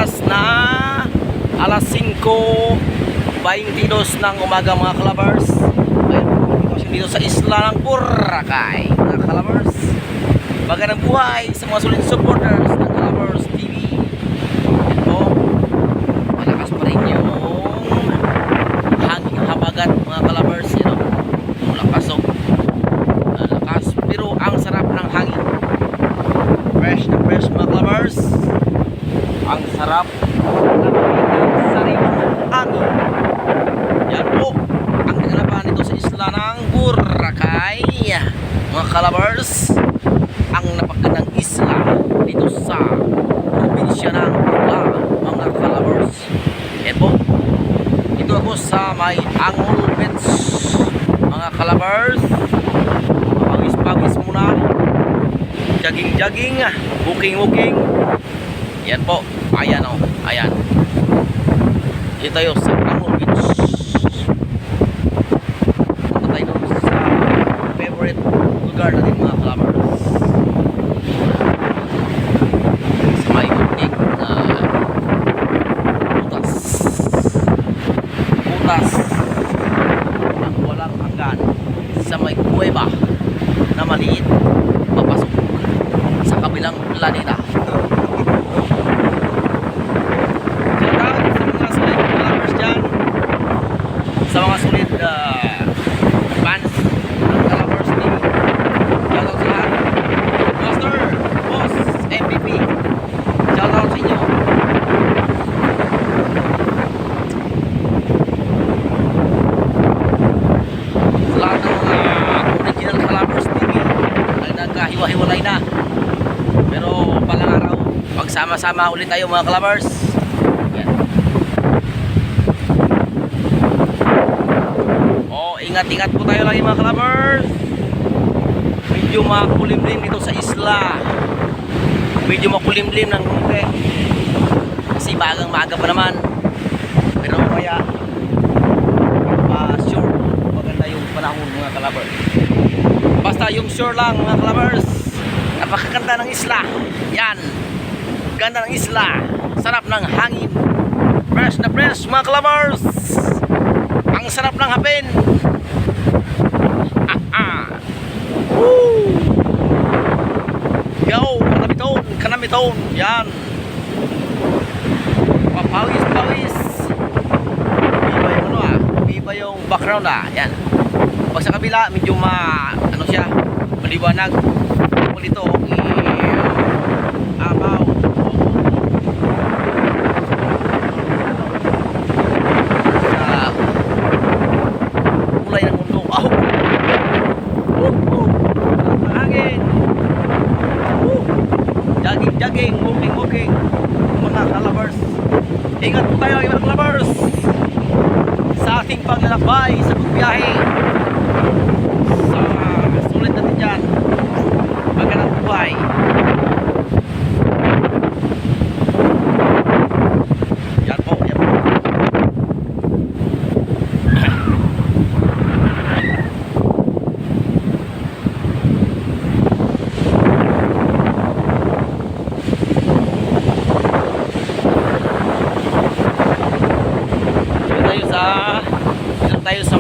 oras na alas 5:22 ng umaga mga kalabers. Ayun po, dito sa isla ng Boracay mga kalabers. Magandang buhay sa mga solid supporters ng Kalabers TV. Ito, malakas pa rin yung hangin habagat mga kalabers. Malakas o malakas, pero ang sarap ng hangin. Fresh na fresh mga kalabers. Ang sarap ng sariwang hangin. Yan po ang nagalaban dito sa isla ng Boracay mga kalabers. Ang napagandang isla dito sa probinsya ng Bulacan mga kalabers. Eto, dito ako sa may Angol Beach mga kalabers. Pawis-pawis muna, jogging-jogging, walking-walking. Yan po, ayan o, ayan. Dito tayo sa Angol Beach. Punta tayo sa favorite lugar natin mga kalabers. Sa may kunting butas ang walang hanggan sa may kuweba na maliit papasok sa kabilang planeta. Sa mga sulit fans ng Kalabers TV, shoutout sa lahat. Master, Boss, MVP, shoutout sa inyo. Sa lahat ng mga original Kalabers TV ay nagkahiwa-hiwalay na, pero palang araw magsama-sama ulit tayo mga Kalabers. Ingat-ingat po tayo lagi mga kalabers. Medyo makulimlim dito sa isla. Medyo makulimlim ng konti kasi magang-maga pa naman. Pero kaya sure, maganda yung panahon mga kalabers. Basta yung sure lang mga kalabers. Napakaganda ng isla. Yan, ganda ng isla. Sarap ng hangin. Fresh na fresh mga kalabers. Ang sarap ng hapin. Yo, kanamiton. Yan. Papawis-pawis. Iba yung iba yung background Yan. Pag sa kabila, medyo ano siya, maliwanag. Kung dito, abaw. Kulay ng mundo. Jogging, walking mga kalabers. Ingat po tayo mga kalabers sa ating paglalakbay sa pagbiyahe sa sulit natin dyan. Magandang buhay. Yan po, yan po. Tayo sa